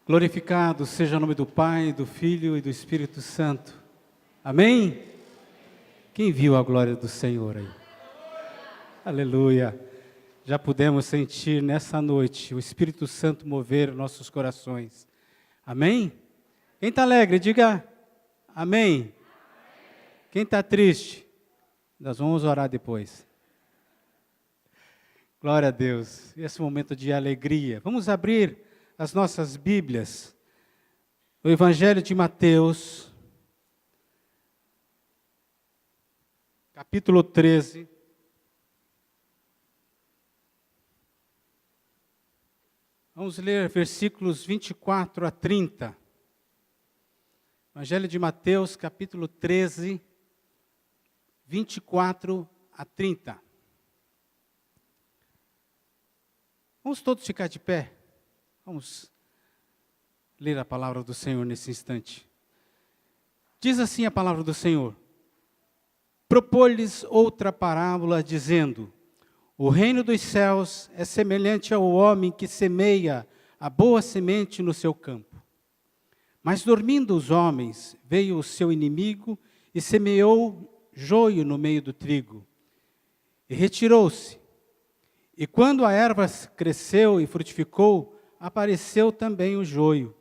Glorificado seja o nome do Pai, do Filho e do Espírito Santo. Amém? Quem viu a glória do Senhor aí? Aleluia! Já pudemos sentir nessa noite o Espírito Santo mover nossos corações. Amém? Quem está alegre, diga amém. Quem está triste? Nós vamos orar depois. Glória a Deus. Esse momento de alegria. Vamos abrir as nossas Bíblias, o Evangelho de Mateus, capítulo 13. Vamos ler versículos 24 a 30. Evangelho de Mateus, capítulo 13, 24 a 30. Vamos todos ficar de pé. Vamos ler a palavra do Senhor nesse instante. Diz assim a palavra do Senhor: propôs-lhes outra parábola, dizendo: o reino dos céus é semelhante ao homem que semeia a boa semente no seu campo. Mas dormindo os homens, veio o seu inimigo e semeou joio no meio do trigo. E retirou-se. E quando a erva cresceu e frutificou, apareceu também o joio.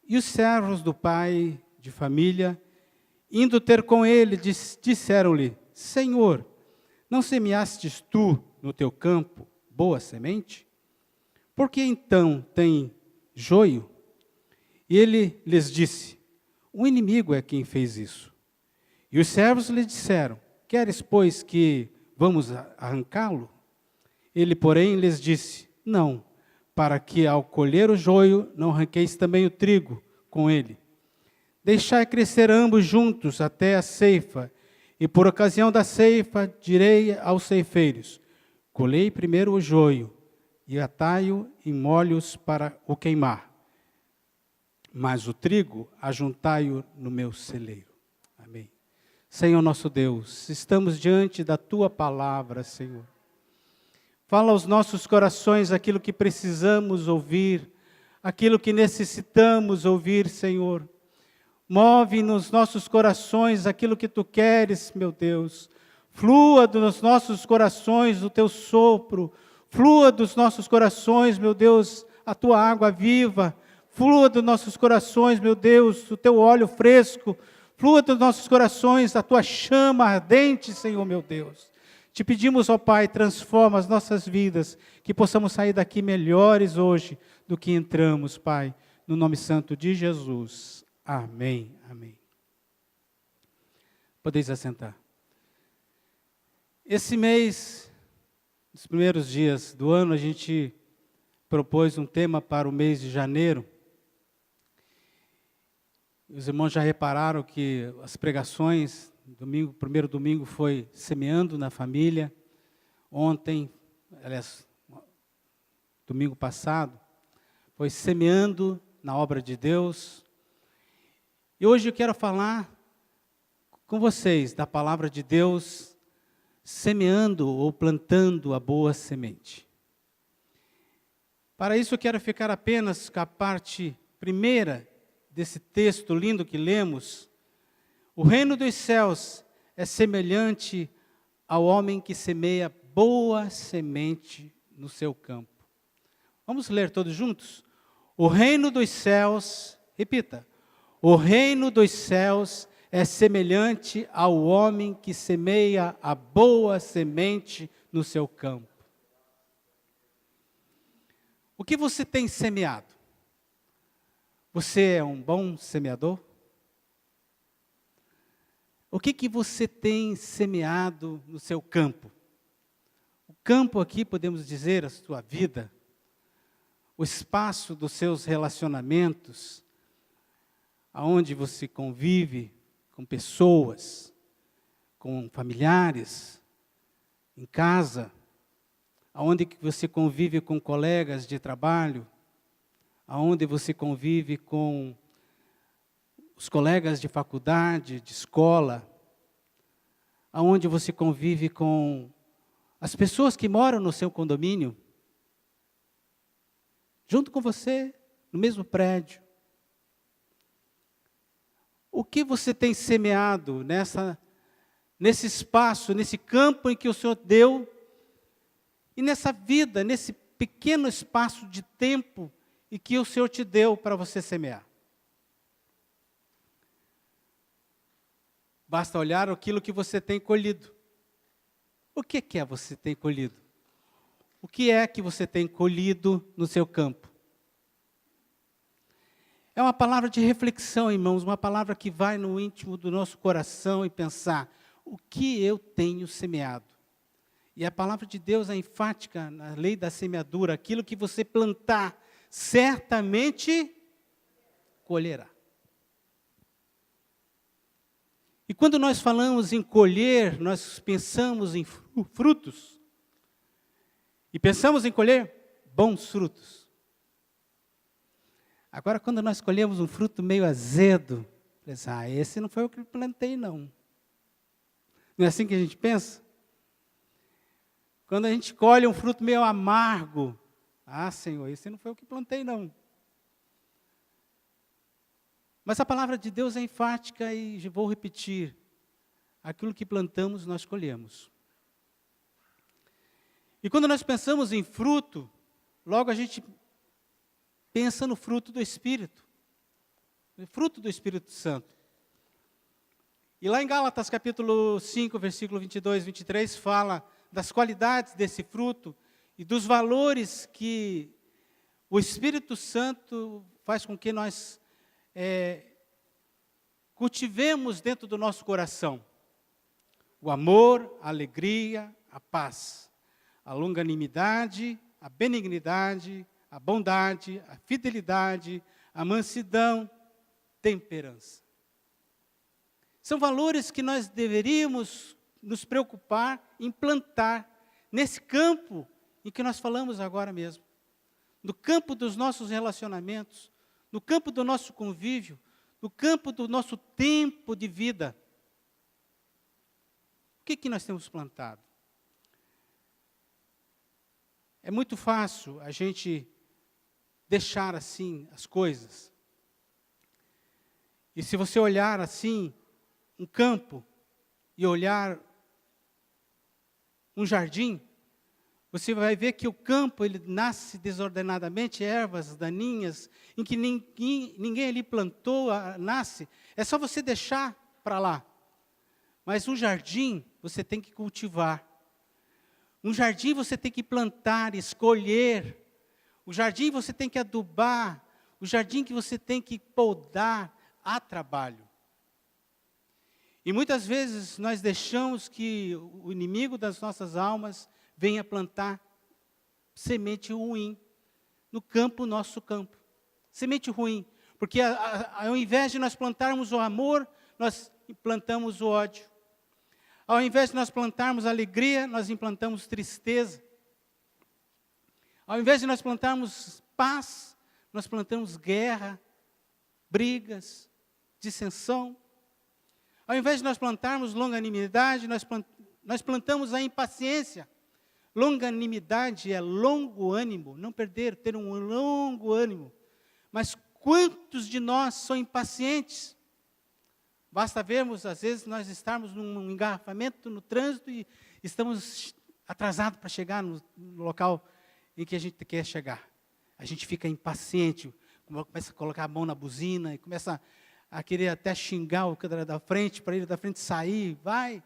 E os servos do pai de família, indo ter com ele, disseram-lhe: Senhor, não semeastes tu no teu campo boa semente? Por que então tem joio? E ele lhes disse: o inimigo é quem fez isso. E os servos lhe disseram: queres, pois, que vamos arrancá-lo? Ele, porém, lhes disse: não, para que ao colher o joio não arranqueis também o trigo com ele. Deixai crescer ambos juntos até a ceifa, e por ocasião da ceifa direi aos ceifeiros: colhei primeiro o joio, e atai-o em molhos para o queimar, mas o trigo ajuntai-o no meu celeiro. Amém. Senhor nosso Deus, estamos diante da Tua palavra, Senhor. Fala aos nossos corações aquilo que precisamos ouvir, aquilo que necessitamos ouvir, Senhor. Move nos nossos corações aquilo que Tu queres, meu Deus. Flua dos nossos corações o Teu sopro. Flua dos nossos corações, meu Deus, a Tua água viva. Flua dos nossos corações, meu Deus, o Teu óleo fresco. Flua dos nossos corações a Tua chama ardente, Senhor, meu Deus. Te pedimos, ó Pai, transforma as nossas vidas, que possamos sair daqui melhores hoje do que entramos, Pai, no nome santo de Jesus. Amém, amém. Podeis assentar. Esse mês, nos primeiros dias do ano, a gente propôs um tema para o mês de janeiro. Os irmãos já repararam que as pregações, primeiro domingo foi semeando na família. Ontem, aliás, domingo passado, foi semeando na obra de Deus. E hoje eu quero falar com vocês da palavra de Deus, semeando ou plantando a boa semente. Para isso eu quero ficar apenas com a parte primeira desse texto lindo que lemos. O reino dos céus é semelhante ao homem que semeia boa semente no seu campo. Vamos ler todos juntos? O reino dos céus, repita, o reino dos céus é semelhante ao homem que semeia a boa semente no seu campo. O que você tem semeado? Você é um bom semeador? O que você tem semeado no seu campo? O campo aqui, podemos dizer, a sua vida, o espaço dos seus relacionamentos, aonde você convive com pessoas, com familiares, em casa, aonde você convive com colegas de trabalho, aonde você convive com os colegas de faculdade, de escola, aonde você convive com as pessoas que moram no seu condomínio, junto com você, no mesmo prédio. O que você tem semeado nesse espaço, nesse campo em que o Senhor deu, e nessa vida, nesse pequeno espaço de tempo em que o Senhor te deu para você semear? Basta olhar aquilo que você tem colhido. O que é que você tem colhido? O que é que você tem colhido no seu campo? É uma palavra de reflexão, irmãos, uma palavra que vai no íntimo do nosso coração e pensar, o que eu tenho semeado? E a palavra de Deus é enfática na lei da semeadura, aquilo que você plantar, certamente colherá. E quando nós falamos em colher, nós pensamos em frutos. E pensamos em colher bons frutos. Agora, quando nós colhemos um fruto meio azedo, esse não foi o que eu plantei, não. Não é assim que a gente pensa? Quando a gente colhe um fruto meio amargo, Senhor, esse não foi o que plantei, não. Mas a palavra de Deus é enfática e vou repetir. Aquilo que plantamos, nós colhemos. E quando nós pensamos em fruto, logo a gente pensa no fruto do Espírito. O fruto do Espírito Santo. E lá em Gálatas capítulo 5, versículo 22, 23, fala das qualidades desse fruto e dos valores que o Espírito Santo faz com que nós cultivemos dentro do nosso coração. O amor, a alegria, a paz, a longanimidade, a benignidade, a bondade, a fidelidade, a mansidão, temperança. São valores que nós deveríamos nos preocupar em plantar nesse campo em que nós falamos agora mesmo. No campo dos nossos relacionamentos, no campo do nosso convívio, no campo do nosso tempo de vida. O que nós temos plantado? É muito fácil a gente deixar assim as coisas. E se você olhar assim, um campo, e olhar um jardim, você vai ver que o campo ele nasce desordenadamente, ervas daninhas, em que ninguém ali plantou, nasce. É só você deixar para lá. Mas um jardim você tem que cultivar. Um jardim você tem que plantar, escolher. O jardim você tem que adubar. O jardim que você tem que podar, há trabalho. E muitas vezes nós deixamos que o inimigo das nossas almas venha plantar semente ruim no campo, nosso campo. Semente ruim. Porque ao invés de nós plantarmos o amor, nós implantamos o ódio. Ao invés de nós plantarmos alegria, nós implantamos tristeza. Ao invés de nós plantarmos paz, nós plantamos guerra, brigas, dissensão. Ao invés de nós plantarmos longanimidade, nós plantamos a impaciência. Longanimidade é longo ânimo, não perder, ter um longo ânimo. Mas quantos de nós são impacientes? Basta vermos, às vezes, nós estarmos num engarrafamento no trânsito e estamos atrasados para chegar no local em que a gente quer chegar. A gente fica impaciente, começa a colocar a mão na buzina e começa a querer até xingar o cara da frente, para ele da frente sair, vai,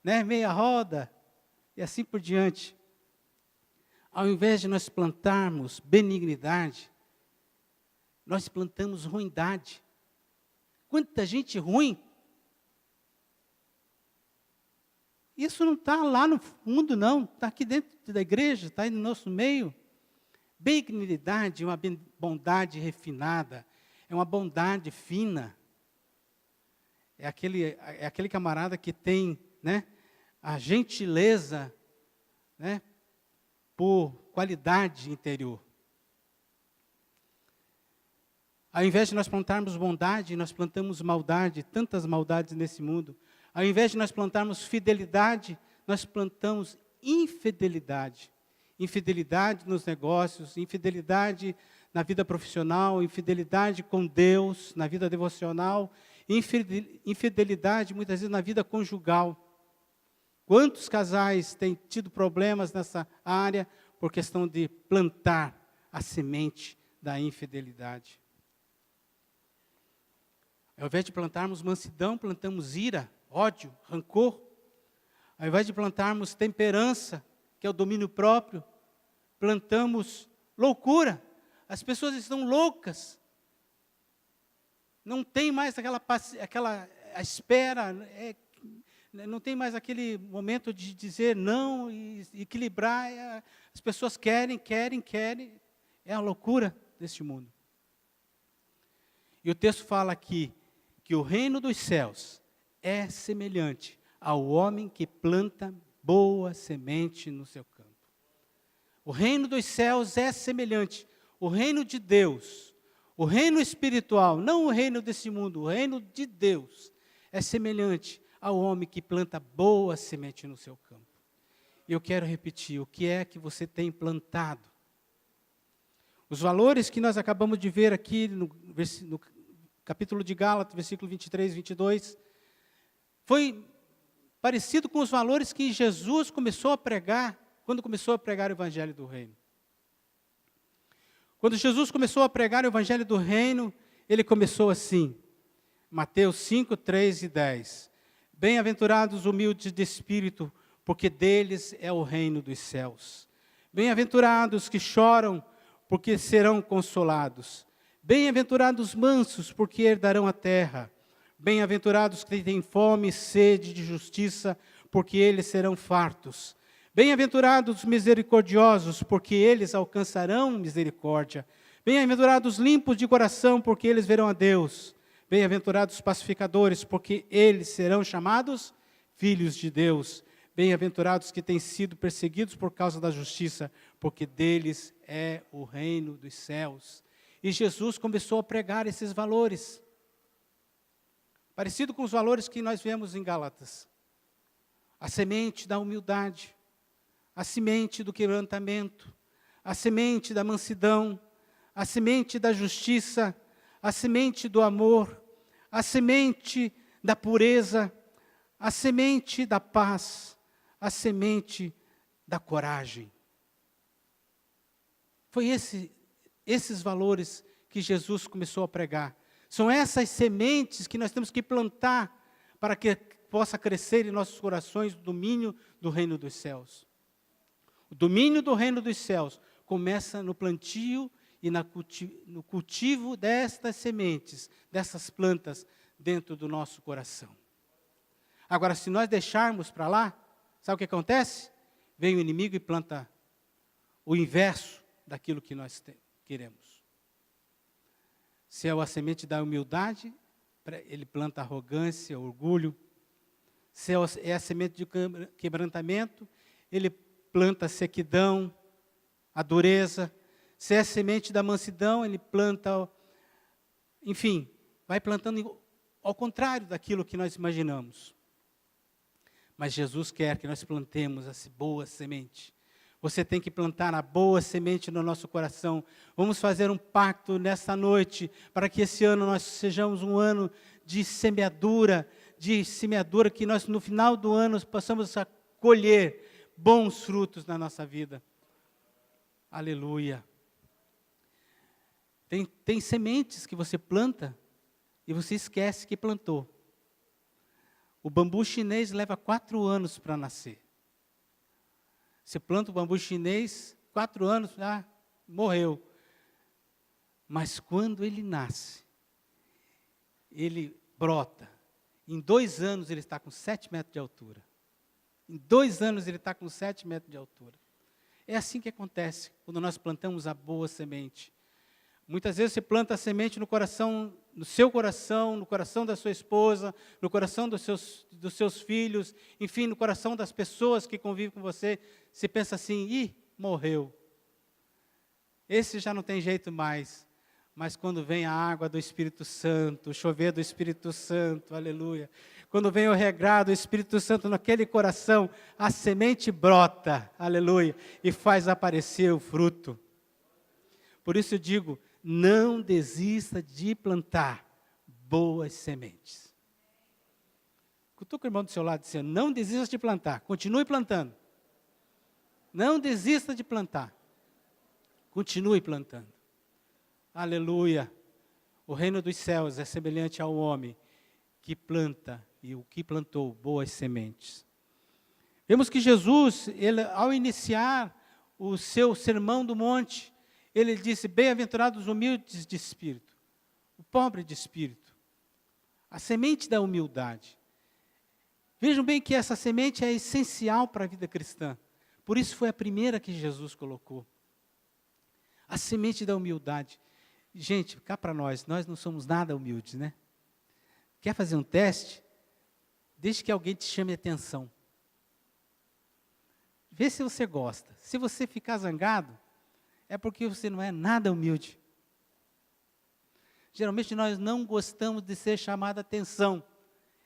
meia roda, e assim por diante. Ao invés de nós plantarmos benignidade, nós plantamos ruindade. Quanta gente ruim. Isso não está lá no fundo, não. Está aqui dentro da igreja, está aí no nosso meio. Benignidade é uma bondade refinada, é uma bondade fina. É aquele camarada que tem, a gentileza, por qualidade interior. Ao invés de nós plantarmos bondade, nós plantamos maldade, tantas maldades nesse mundo. Ao invés de nós plantarmos fidelidade, nós plantamos infidelidade. Infidelidade nos negócios, infidelidade na vida profissional, infidelidade com Deus, na vida devocional, infidelidade muitas vezes na vida conjugal. Quantos casais têm tido problemas nessa área por questão de plantar a semente da infidelidade? Ao invés de plantarmos mansidão, plantamos ira, ódio, rancor. Ao invés de plantarmos temperança, que é o domínio próprio, plantamos loucura. As pessoas estão loucas. Não tem mais aquela espera, não tem mais aquele momento de dizer não e equilibrar. As pessoas querem. É a loucura deste mundo. E o texto fala aqui que o reino dos céus é semelhante ao homem que planta boa semente no seu campo. O reino dos céus é semelhante. O reino de Deus, o reino espiritual, não o reino desse mundo, o reino de Deus, é semelhante ao homem que planta boa semente no seu campo. E eu quero repetir, o que é que você tem plantado? Os valores que nós acabamos de ver aqui no capítulo de Gálatas, versículo 23 e 22, foi parecido com os valores que Jesus começou a pregar, quando começou a pregar o Evangelho do Reino. Quando Jesus começou a pregar o Evangelho do Reino, ele começou assim, Mateus 5, 3 e 10. Bem-aventurados os humildes de espírito, porque deles é o reino dos céus. Bem-aventurados que choram, porque serão consolados. Bem-aventurados os mansos, porque herdarão a terra. Bem-aventurados que têm fome e sede de justiça, porque eles serão fartos. Bem-aventurados os misericordiosos, porque eles alcançarão misericórdia. Bem-aventurados os limpos de coração, porque eles verão a Deus. Bem-aventurados os pacificadores, porque eles serão chamados filhos de Deus. Bem-aventurados que têm sido perseguidos por causa da justiça, porque deles é o reino dos céus. E Jesus começou a pregar esses valores, parecido com os valores que nós vemos em Gálatas. A semente da humildade, a semente do quebrantamento, a semente da mansidão, a semente da justiça, a semente do amor, a semente da pureza, a semente da paz, a semente da coragem. Foi esses valores que Jesus começou a pregar. São essas sementes que nós temos que plantar para que possa crescer em nossos corações o domínio do reino dos céus. O domínio do reino dos céus começa no plantio e no cultivo destas sementes, dessas plantas dentro do nosso coração. Agora, se nós deixarmos para lá, sabe o que acontece? Vem o inimigo e planta o inverso daquilo que nós queremos. Se é a semente da humildade, ele planta arrogância, orgulho. Se é a semente de quebrantamento, ele planta a sequidão, a dureza. Se é a semente da mansidão, ele planta, enfim, vai plantando ao contrário daquilo que nós imaginamos. Mas Jesus quer que nós plantemos essa boa semente. Você tem que plantar a boa semente no nosso coração. Vamos fazer um pacto nesta noite, para que esse ano nós sejamos um ano de semeadura, que nós no final do ano possamos colher bons frutos na nossa vida. Aleluia. Tem sementes que você planta e você esquece que plantou. O bambu chinês leva 4 anos para nascer. Você planta o bambu chinês, 4 anos, morreu. Mas quando ele nasce, ele brota. Em 2 anos ele está com 7 metros de altura. Em 2 anos ele está com 7 metros de altura. É assim que acontece quando nós plantamos a boa semente. Muitas vezes você planta a semente no coração, no seu coração, no coração da sua esposa, no coração dos seus filhos, enfim, no coração das pessoas que convivem com você. Você pensa assim, morreu. Esse já não tem jeito mais. Mas quando vem a água do Espírito Santo, o chover do Espírito Santo, aleluia. Quando vem o regrar do Espírito Santo naquele coração, a semente brota, aleluia, e faz aparecer o fruto. Por isso eu digo, não desista de plantar boas sementes. Cutuca o irmão do seu lado dizendo, não desista de plantar, continue plantando. Não desista de plantar, continue plantando. Aleluia. O reino dos céus é semelhante ao homem que planta e o que plantou boas sementes. Vemos que Jesus, ao iniciar o seu sermão do monte, ele disse, bem-aventurados os humildes de espírito, o pobre de espírito, a semente da humildade. Vejam bem que essa semente é essencial para a vida cristã, por isso foi a primeira que Jesus colocou. A semente da humildade. Gente, cá para nós não somos nada humildes, né? Quer fazer um teste? Deixe que alguém te chame a atenção. Vê se você gosta. Se você ficar zangado, é porque você não é nada humilde. Geralmente nós não gostamos de ser chamado a atenção.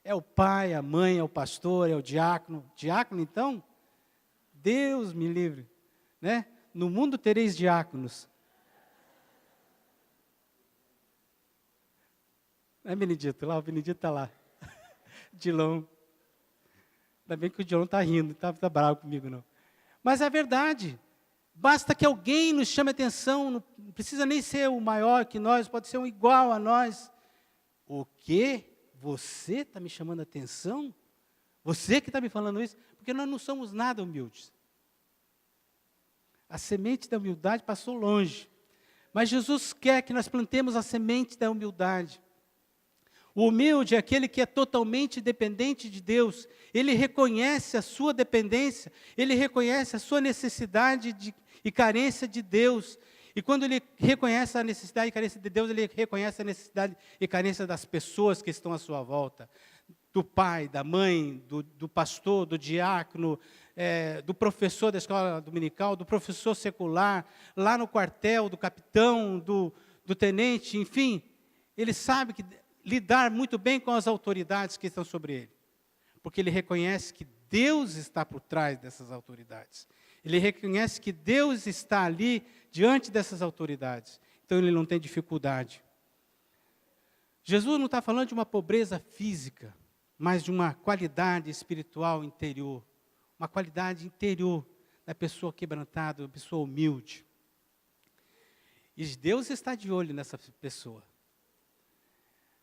É o pai, a mãe, é o pastor, é o diácono. Diácono, então, Deus me livre, né? No mundo tereis diáconos. Não é Benedito? Lá, o Benedito está lá. Dilon. Ainda bem que o Dilon está rindo, não está bravo comigo, não. Mas é verdade. Basta que alguém nos chame a atenção, não precisa nem ser o maior que nós, pode ser um igual a nós. O quê? Você está me chamando a atenção? Você que está me falando isso? Porque nós não somos nada humildes. A semente da humildade passou longe. Mas Jesus quer que nós plantemos a semente da humildade. O humilde é aquele que é totalmente dependente de Deus. Ele reconhece a sua dependência, ele reconhece a sua necessidade e carência de Deus. E quando ele reconhece a necessidade e carência de Deus, ele reconhece a necessidade e carência das pessoas que estão à sua volta. Do pai, da mãe, do pastor, do diácono, do professor da escola dominical, do professor secular, lá no quartel, do capitão, do tenente, enfim. Ele sabe que lidar muito bem com as autoridades que estão sobre ele. Porque ele reconhece que Deus está por trás dessas autoridades. Ele reconhece que Deus está ali diante dessas autoridades. Então ele não tem dificuldade. Jesus não está falando de uma pobreza física, mas de uma qualidade espiritual interior. Uma qualidade interior da pessoa quebrantada, da pessoa humilde. E Deus está de olho nessa pessoa.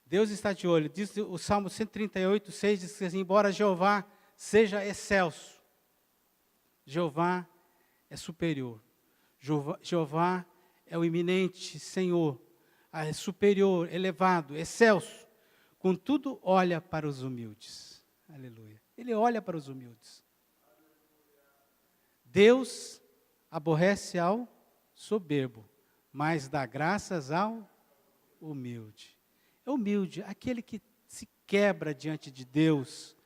Deus está de olho. Diz o Salmo 138, 6, diz assim, embora Jeová seja excelso, Jeová é superior. Jeová é o iminente Senhor, é superior, elevado, excelso. Contudo, olha para os humildes. Aleluia. Ele olha para os humildes. Deus aborrece ao soberbo, mas dá graças ao humilde. É humilde, aquele que se quebra diante de Deus.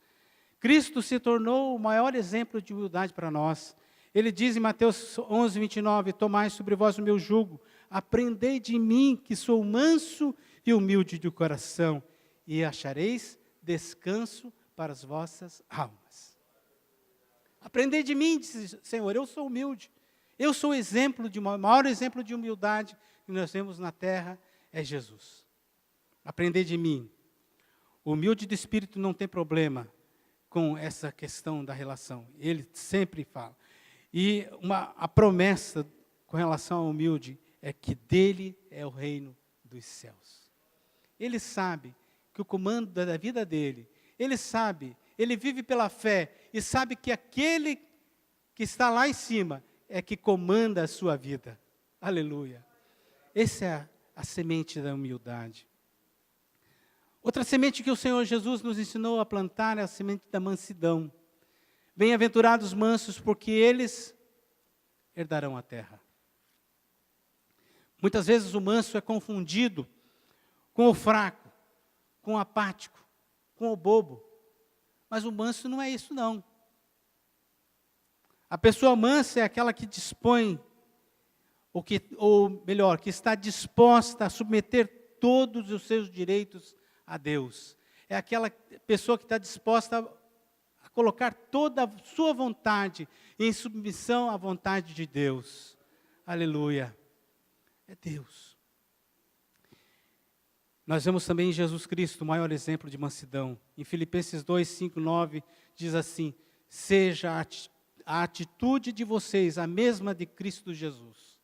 Cristo se tornou o maior exemplo de humildade para nós. Ele diz em Mateus 11, 29, tomai sobre vós o meu jugo, aprendei de mim, que sou manso e humilde de coração, e achareis descanso para as vossas almas. Aprendei de mim, disse Senhor, eu sou humilde. Eu sou o maior exemplo de humildade que nós temos na terra, é Jesus. Aprender de mim. O humilde de espírito não tem problema com essa questão da relação. Ele sempre fala. E a promessa com relação ao humilde é que dele é o reino dos céus. Ele sabe que o comando da vida dele, ele sabe, ele vive pela fé e sabe que aquele que está lá em cima é que comanda a sua vida. Aleluia. Essa é a semente da humildade. Outra semente que o Senhor Jesus nos ensinou a plantar é a semente da mansidão. Bem-aventurados os mansos, porque eles herdarão a terra. Muitas vezes o manso é confundido com o fraco, com o apático, com o bobo. Mas o manso não é isso, não. A pessoa mansa é aquela que dispõe, ou melhor, que está disposta a submeter todos os seus direitos a Deus. É aquela pessoa que está disposta a colocar toda a sua vontade em submissão à vontade de Deus. Aleluia. é Deus. Nós vemos também em Jesus Cristo o maior exemplo de mansidão. Em Filipenses 2, 5, 9, diz assim: seja a atitude de vocês a mesma de Cristo Jesus,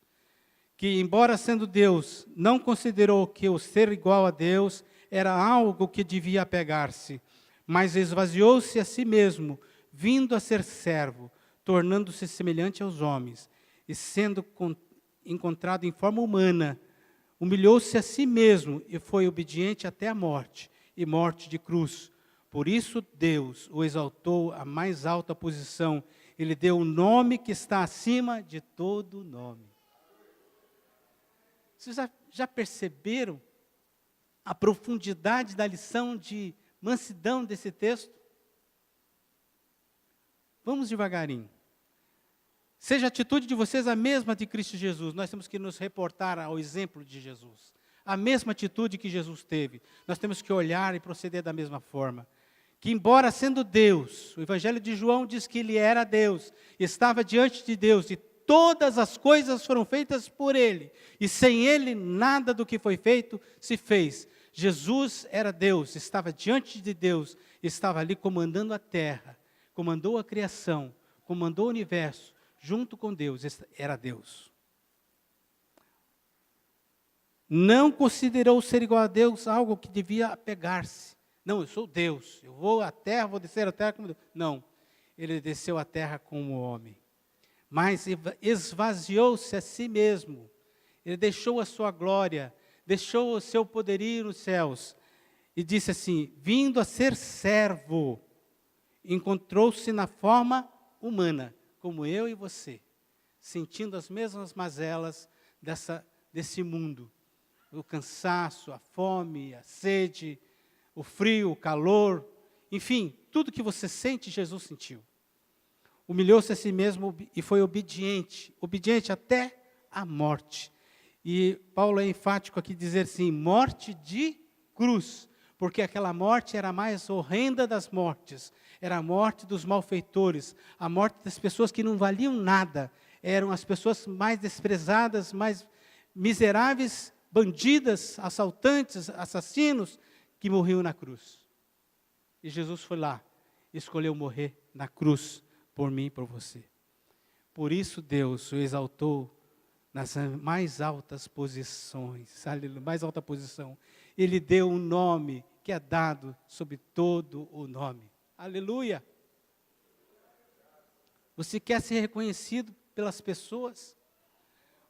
que, embora sendo Deus, não considerou que o ser igual a Deus era algo que devia apegar-se, mas esvaziou-se a si mesmo, vindo a ser servo, tornando-se semelhante aos homens, e sendo encontrado em forma humana, humilhou-se a si mesmo e foi obediente até a morte, e morte de cruz. Por isso Deus o exaltou à mais alta posição, e lhe deu o nome que está acima de todo nome. Vocês já perceberam a profundidade da lição de mansidão desse texto? Vamos devagarinho. Seja a atitude de vocês a mesma de Cristo Jesus. Nós temos que nos reportar ao exemplo de Jesus. A mesma atitude que Jesus teve. Nós temos que olhar e proceder da mesma forma. Que embora sendo Deus, o Evangelho de João diz que Ele era Deus, estava diante de Deus, e todas as coisas foram feitas por Ele, e sem Ele nada do que foi feito se fez. Jesus era Deus, estava diante de Deus, estava ali comandando a terra, comandou a criação, comandou o universo, junto com Deus, era Deus. Não considerou ser igual a Deus algo que devia apegar-se. Não, eu sou Deus, eu vou à terra, vou descer à terra como Deus. Não, ele desceu à terra como homem. Mas esvaziou-se a si mesmo. Ele deixou a sua glória, deixou o seu poderio nos céus. E disse assim, vindo a ser servo, encontrou-se na forma humana, como eu e você, sentindo as mesmas mazelas desse mundo. O cansaço, a fome, a sede, o frio, o calor, enfim, tudo que você sente, Jesus sentiu. Humilhou-se a si mesmo e foi obediente até a morte. E Paulo é enfático aqui dizer assim, morte de cruz, porque aquela morte era a mais horrenda das mortes, era a morte dos malfeitores, a morte das pessoas que não valiam nada, eram as pessoas mais desprezadas, mais miseráveis, bandidas, assaltantes, assassinos, que morriam na cruz. E Jesus foi lá, escolheu morrer na cruz, por mim e por você. Por isso Deus o exaltou nas mais altas posições, mais alta posição. Ele deu um nome que é dado sobre todo o nome. Aleluia! Você quer ser reconhecido pelas pessoas?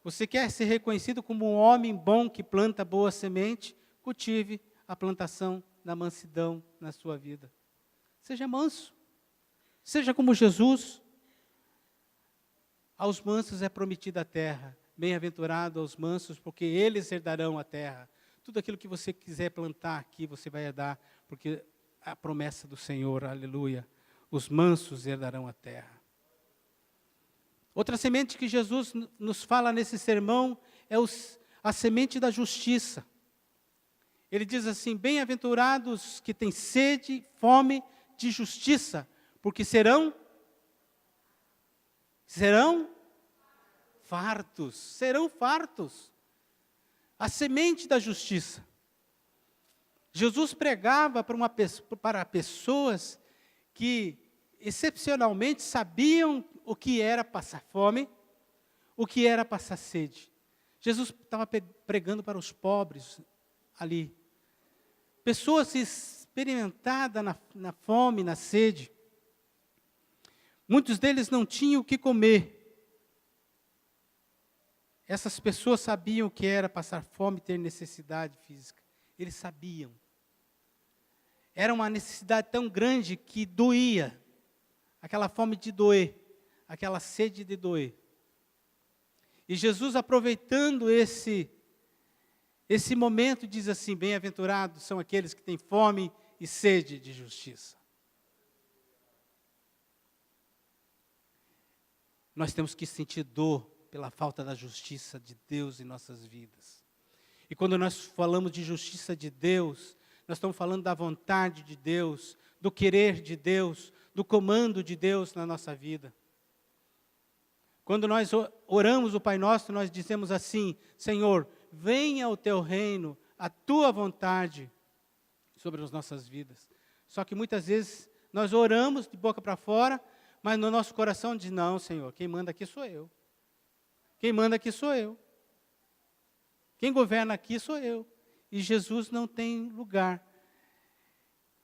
Você quer ser reconhecido como um homem bom que planta boa semente? Cultive a plantação da mansidão na sua vida. Seja manso. Seja como Jesus. Aos mansos é prometida a terra. Bem-aventurado aos mansos, porque eles herdarão a terra. Tudo aquilo que você quiser plantar aqui, você vai herdar, porque a promessa do Senhor, aleluia. Os mansos herdarão a terra. Outra semente que Jesus nos fala nesse sermão é a semente da justiça. Ele diz assim, bem-aventurados que têm sede, fome de justiça, porque serão fartos. A semente da justiça. Jesus pregava para pessoas que excepcionalmente sabiam o que era passar fome, o que era passar sede. Jesus estava pregando para os pobres ali. Pessoas experimentadas na fome, na sede. Muitos deles não tinham o que comer. Essas pessoas sabiam o que era passar fome e ter necessidade física. Eles sabiam. Era uma necessidade tão grande que doía. Aquela fome de doer. Aquela sede de doer. E Jesus, aproveitando esse momento, diz assim, bem-aventurados são aqueles que têm fome e sede de justiça. Nós temos que sentir dor pela falta da justiça de Deus em nossas vidas. E quando nós falamos de justiça de Deus, nós estamos falando da vontade de Deus, do querer de Deus, do comando de Deus na nossa vida. Quando nós oramos o Pai Nosso, nós dizemos assim: Senhor, venha o teu reino, a tua vontade sobre as nossas vidas. Só que muitas vezes nós oramos de boca para fora, mas no nosso coração diz: não, Senhor, quem manda aqui sou eu. Quem manda aqui sou eu. Quem governa aqui sou eu. E Jesus não tem lugar.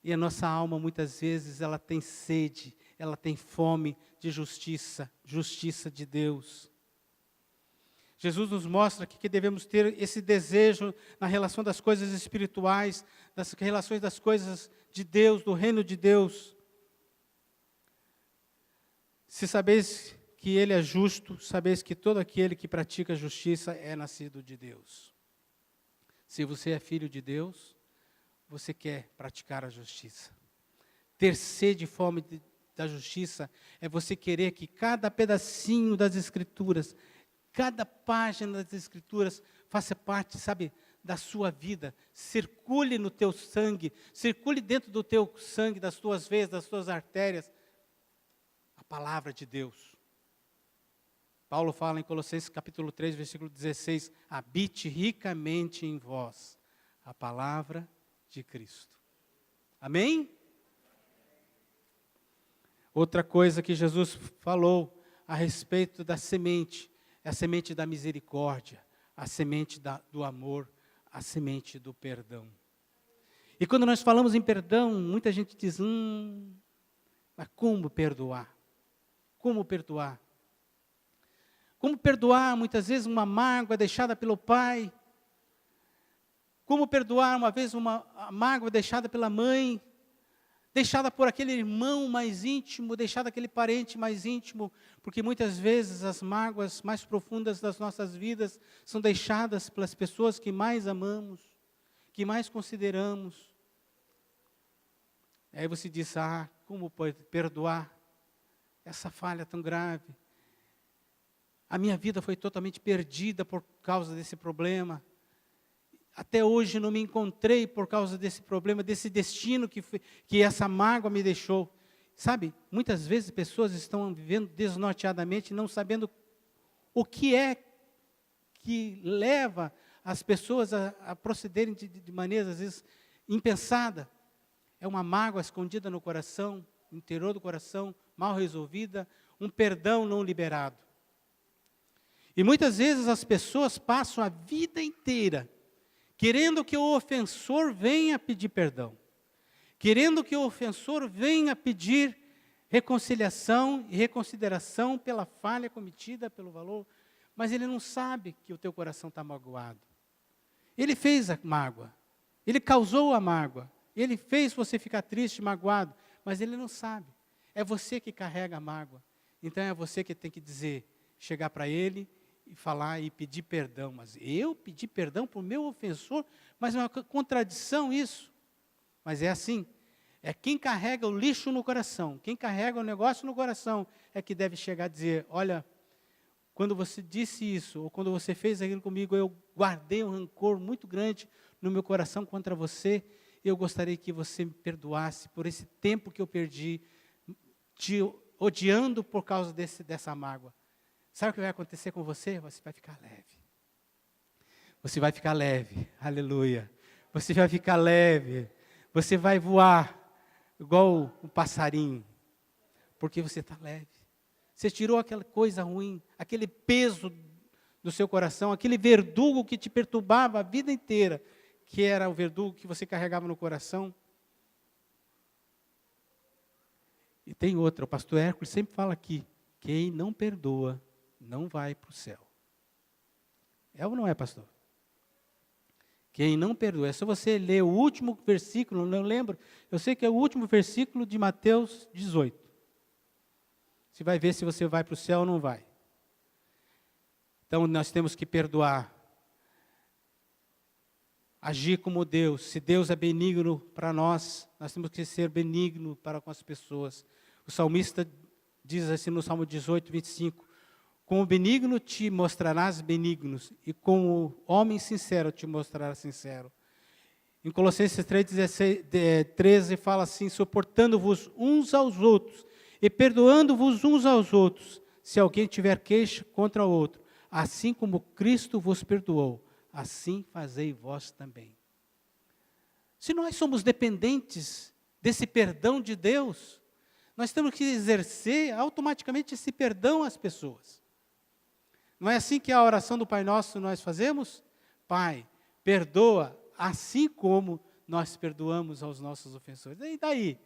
E a nossa alma, muitas vezes, ela tem sede, ela tem fome de justiça, justiça de Deus. Jesus nos mostra que devemos ter esse desejo na relação das coisas espirituais, das relações das coisas de Deus, do reino de Deus. Se sabeis que Ele é justo, sabeis que todo aquele que pratica justiça é nascido de Deus. Se você é filho de Deus, você quer praticar a justiça. Ter sede e fome da justiça é você querer que cada pedacinho das Escrituras, cada página das Escrituras faça parte, sabe, da sua vida, circule no teu sangue, circule dentro do teu sangue, das tuas veias, das tuas artérias, a palavra de Deus. Paulo fala em Colossenses capítulo 3, versículo 16, habite ricamente em vós a palavra de Cristo. Amém? Outra coisa que Jesus falou a respeito da semente, é a semente da misericórdia, a semente do amor, a semente do perdão. E quando nós falamos em perdão, muita gente diz, mas como perdoar? Como perdoar? Como perdoar, muitas vezes, uma mágoa deixada pelo pai? Como perdoar, uma vez, uma mágoa deixada pela mãe? Deixada por aquele irmão mais íntimo, deixada aquele parente mais íntimo? Porque muitas vezes as mágoas mais profundas das nossas vidas são deixadas pelas pessoas que mais amamos, que mais consideramos. Aí você diz, como pode perdoar essa falha tão grave? A minha vida foi totalmente perdida por causa desse problema. Até hoje não me encontrei por causa desse problema, desse destino que essa mágoa me deixou. Sabe, muitas vezes pessoas estão vivendo desnorteadamente, não sabendo o que é que leva as pessoas a procederem de maneiras, às vezes, impensadas. É uma mágoa escondida no coração, no interior do coração, mal resolvida, um perdão não liberado. E muitas vezes as pessoas passam a vida inteira querendo que o ofensor venha pedir perdão, querendo que o ofensor venha pedir reconciliação e reconsideração pela falha cometida, pelo valor, mas ele não sabe que o teu coração está magoado. Ele fez a mágoa, ele causou a mágoa, ele fez você ficar triste, magoado, mas ele não sabe. É você que carrega a mágoa, então é você que tem que dizer, chegar para ele e falar e pedir perdão. Mas eu pedir perdão para o meu ofensor? Mas é uma contradição isso. Mas é assim. É quem carrega o lixo no coração, quem carrega o negócio no coração, é que deve chegar a dizer, olha, quando você disse isso, ou quando você fez aquilo comigo, eu guardei um rancor muito grande no meu coração contra você, eu gostaria que você me perdoasse por esse tempo que eu perdi, te odiando por causa dessa mágoa. Sabe o que vai acontecer com você? Você vai ficar leve. Você vai ficar leve, aleluia. Você vai ficar leve, você vai voar igual um passarinho, porque você está leve. Você tirou aquela coisa ruim, aquele peso do seu coração, aquele verdugo que te perturbava a vida inteira, que era o verdugo que você carregava no coração. E tem outra, o pastor Hércules sempre fala aqui, quem não perdoa, não vai para o céu. É ou não é, pastor? Quem não perdoa, é só você ler o último versículo, não lembro, eu sei que é o último versículo de Mateus 18. Você vai ver se você vai para o céu ou não vai. Então, nós temos que perdoar. Agir como Deus. Se Deus é benigno para nós, nós temos que ser benigno para com as pessoas. O salmista diz assim no Salmo 18, 25, com o benigno te mostrarás benignos, e com o homem sincero te mostrarás sincero. Em Colossenses 13 fala assim, suportando-vos uns aos outros, e perdoando-vos uns aos outros, se alguém tiver queixa contra outro, assim como Cristo vos perdoou, assim fazei vós também. Se nós somos dependentes desse perdão de Deus, nós temos que exercer automaticamente esse perdão às pessoas. Não é assim que a oração do Pai Nosso nós fazemos? Pai, perdoa, assim como nós perdoamos aos nossos ofensores. E daí?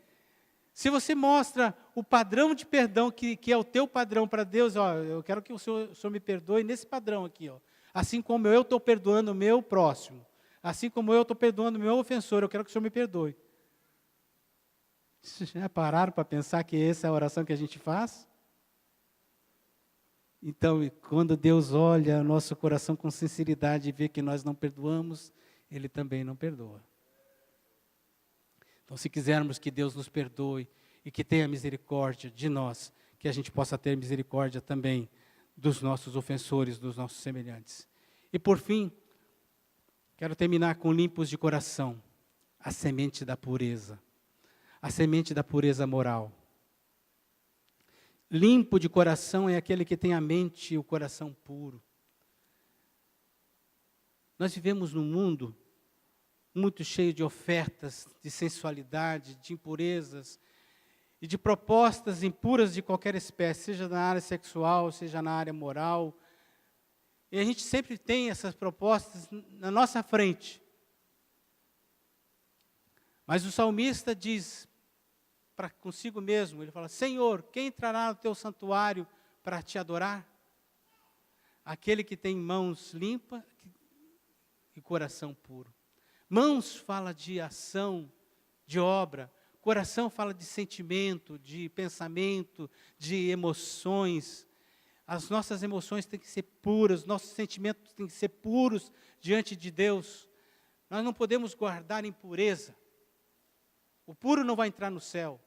Se você mostra o padrão de perdão que é o teu padrão para Deus, ó, eu quero que o Senhor me perdoe nesse padrão aqui, ó. Assim como eu estou perdoando o meu próximo, assim como eu estou perdoando o meu ofensor, eu quero que o Senhor me perdoe. Já pararam para pensar que essa é a oração que a gente faz? Então, quando Deus olha o nosso coração com sinceridade e vê que nós não perdoamos, Ele também não perdoa. Então, se quisermos que Deus nos perdoe e que tenha misericórdia de nós, que a gente possa ter misericórdia também dos nossos ofensores, dos nossos semelhantes. E por fim, quero terminar com limpos de coração, a semente da pureza, a semente da pureza moral. Limpo de coração é aquele que tem a mente e o coração puro. Nós vivemos num mundo muito cheio de ofertas, de sensualidade, de impurezas e de propostas impuras de qualquer espécie, seja na área sexual, seja na área moral. E a gente sempre tem essas propostas na nossa frente. Mas o salmista diz para consigo mesmo, ele fala: Senhor, quem entrará no teu santuário para te adorar? Aquele que tem mãos limpas e coração puro. Mãos fala de ação, de obra. Coração fala de sentimento, de pensamento, de emoções. As nossas emoções têm que ser puras, nossos sentimentos têm que ser puros diante de Deus. Nós não podemos guardar impureza. O puro não vai entrar no céu.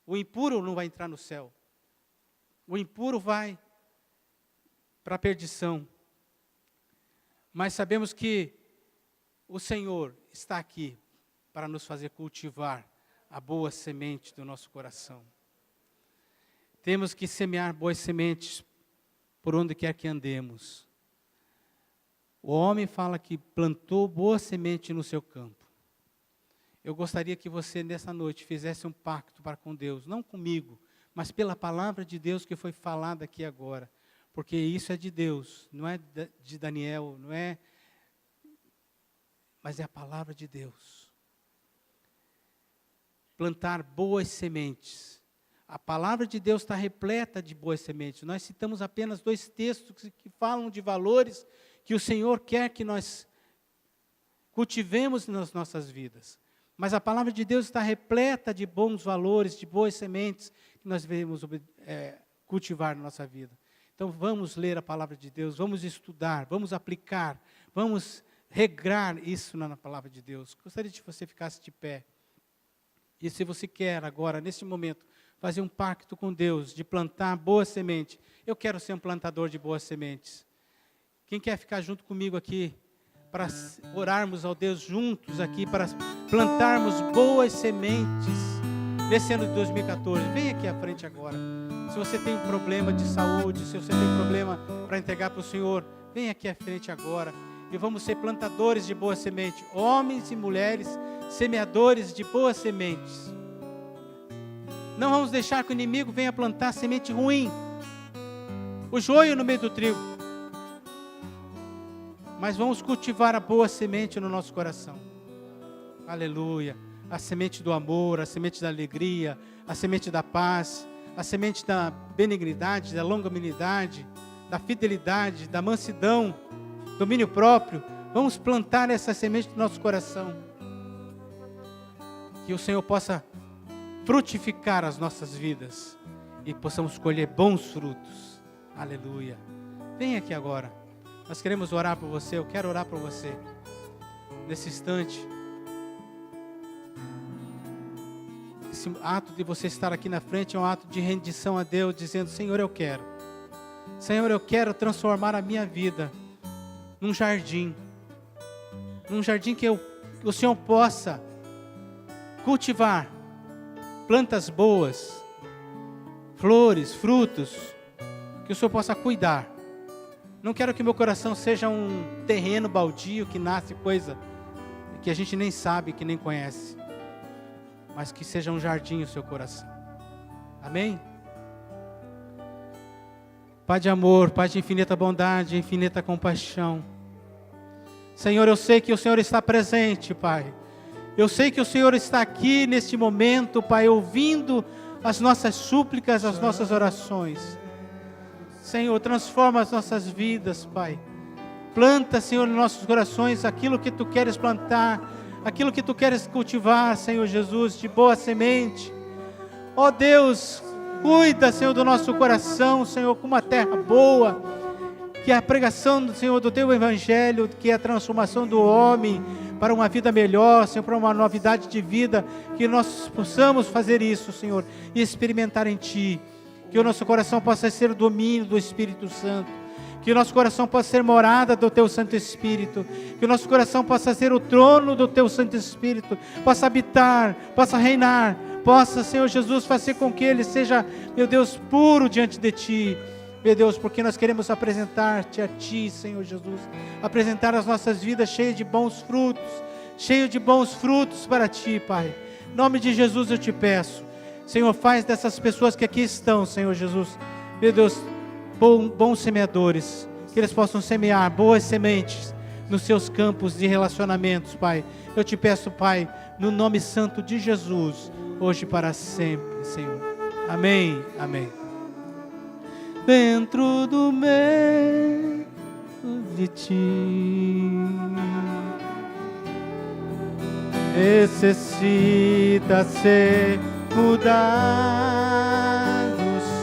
O impuro não vai entrar no céu. O impuro vai para a perdição. Mas sabemos que o Senhor está aqui para nos fazer cultivar a boa semente do nosso coração. Temos que semear boas sementes por onde quer que andemos. O homem fala que plantou boa semente no seu campo. Eu gostaria que você, nessa noite, fizesse um pacto para com Deus, não comigo, mas pela palavra de Deus que foi falada aqui agora. Porque isso é de Deus, não é de Daniel, não é, mas é a palavra de Deus. Plantar boas sementes. A palavra de Deus está repleta de boas sementes. Nós citamos apenas 2 textos que falam de valores que o Senhor quer que nós cultivemos nas nossas vidas. Mas a palavra de Deus está repleta de bons valores, de boas sementes que nós devemos cultivar na nossa vida. Então vamos ler a palavra de Deus, vamos estudar, vamos aplicar, vamos regrar isso na palavra de Deus. Gostaria que você ficasse de pé. E se você quer agora, nesse momento, fazer um pacto com Deus, de plantar boa semente. Eu quero ser um plantador de boas sementes. Quem quer ficar junto comigo aqui, para orarmos ao Deus juntos aqui, para plantarmos boas sementes, nesse ano de 2014, vem aqui à frente agora. Se você tem um problema de saúde, se você tem um problema para entregar para o Senhor, vem aqui à frente agora. E vamos ser plantadores de boa semente, homens e mulheres, semeadores de boas sementes. Não vamos deixar que o inimigo venha plantar semente ruim, o joio no meio do trigo. Mas vamos cultivar a boa semente no nosso coração. Aleluia. A semente do amor, a semente da alegria, a semente da paz, a semente da benignidade, da longanimidade, da fidelidade, da mansidão, domínio próprio. Vamos plantar essa semente no nosso coração. Que o Senhor possa frutificar as nossas vidas e possamos colher bons frutos. Aleluia. Vem aqui agora. Nós queremos orar por você, eu quero orar por você. Nesse instante. Esse ato de você estar aqui na frente é um ato de rendição a Deus, dizendo: Senhor, eu quero. Senhor, eu quero transformar a minha vida num jardim. Num jardim que o Senhor possa cultivar plantas boas, flores, frutos, que o Senhor possa cuidar. Não quero que meu coração seja um terreno baldio que nasce coisa que a gente nem sabe, que nem conhece, mas que seja um jardim o seu coração. Amém? Pai de amor, Pai de infinita bondade, infinita compaixão. Senhor, eu sei que o Senhor está presente, Pai. Eu sei que o Senhor está aqui neste momento, Pai, ouvindo as nossas súplicas, as nossas orações. Senhor, transforma as nossas vidas, Pai. Planta, Senhor, nos nossos corações aquilo que Tu queres plantar, aquilo que Tu queres cultivar, Senhor Jesus, de boa semente. Ó Deus, cuida, Senhor, do nosso coração, Senhor, com uma terra boa, que é a pregação, Senhor, do Teu Evangelho, que é a transformação do homem para uma vida melhor, Senhor, para uma novidade de vida, que nós possamos fazer isso, Senhor, e experimentar em Ti, que o nosso coração possa ser o domínio do Espírito Santo, que o nosso coração possa ser morada do Teu Santo Espírito, que o nosso coração possa ser o trono do Teu Santo Espírito, possa habitar, possa reinar, possa, Senhor Jesus, fazer com que ele seja, meu Deus, puro diante de Ti, meu Deus, porque nós queremos apresentar-te a Ti, Senhor Jesus, apresentar as nossas vidas cheias de bons frutos para Ti, Pai. Em nome de Jesus eu Te peço, Senhor, faz dessas pessoas que aqui estão, Senhor Jesus, meu Deus, bons semeadores, que eles possam semear boas sementes nos seus campos de relacionamentos, Pai. Eu Te peço, Pai, no nome santo de Jesus, hoje e para sempre, Senhor. Amém, amém. Dentro do meio de Ti necessita ser mudado,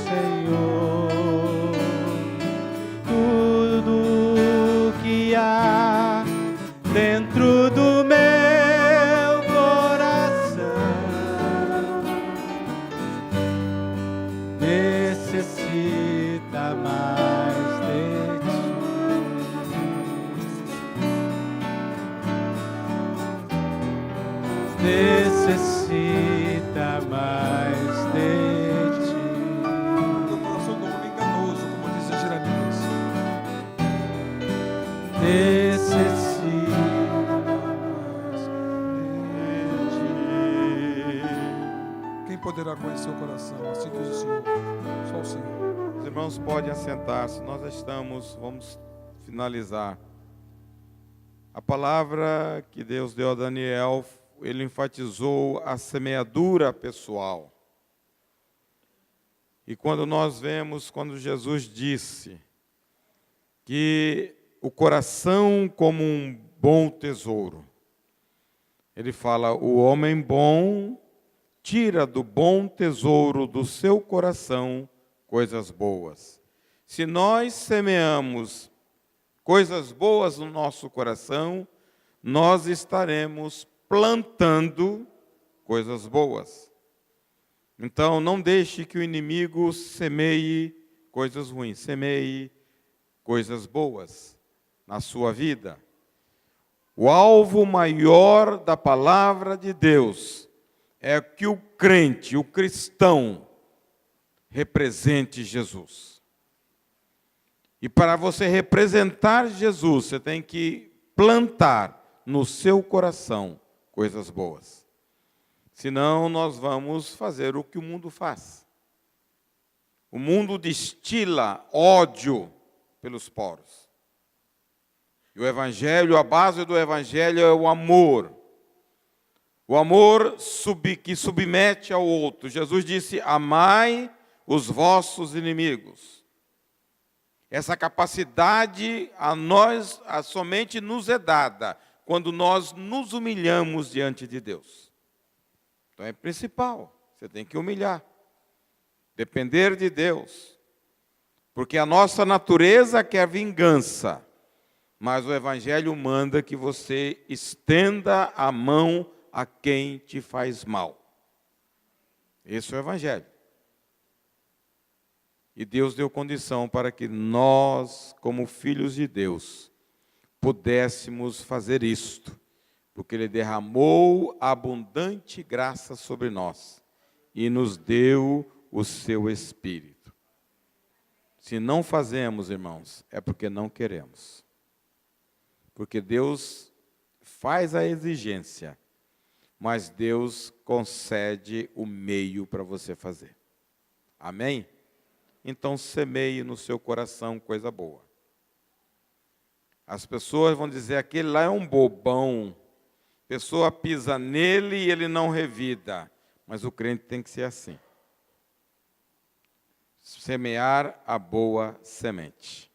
Senhor. Tudo que há dentro do meu coração necessita mais de Ti. Necessita mais de Ti. O coração do homem enganoso, como diz Jeremias. Necessita mais de Ti. Quem poderá conhecer o coração? Assim diz o Senhor. Só o Senhor. Os irmãos podem assentar-se, vamos finalizar. A palavra que Deus deu a Daniel, ele enfatizou a semeadura pessoal. E quando nós vemos, quando Jesus disse que o coração como um bom tesouro, ele fala, o homem bom tira do bom tesouro do seu coração coisas boas. Se nós semeamos coisas boas no nosso coração, nós estaremos plantando coisas boas. Então, não deixe que o inimigo semeie coisas ruins, semeie coisas boas na sua vida. O alvo maior da palavra de Deus é que o crente, o cristão, represente Jesus. E para você representar Jesus, você tem que plantar no seu coração coisas boas. Senão nós vamos fazer o que o mundo faz. O mundo destila ódio pelos poros. E o Evangelho, a base do Evangelho é o amor. O amor que submete ao outro. Jesus disse, amai os vossos inimigos. Essa capacidade somente nos é dada quando nós nos humilhamos diante de Deus. Então é principal, você tem que humilhar, depender de Deus, porque a nossa natureza quer vingança, mas o Evangelho manda que você estenda a mão a quem te faz mal. Esse é o Evangelho. E Deus deu condição para que nós, como filhos de Deus, pudéssemos fazer isto, porque Ele derramou abundante graça sobre nós e nos deu o seu Espírito. Se não fazemos, irmãos, é porque não queremos. Porque Deus faz a exigência, mas Deus concede o meio para você fazer. Amém? Então semeie no seu coração coisa boa. As pessoas vão dizer, aquele lá é um bobão. A pessoa pisa nele e ele não revida. Mas o crente tem que ser assim. Semear a boa semente.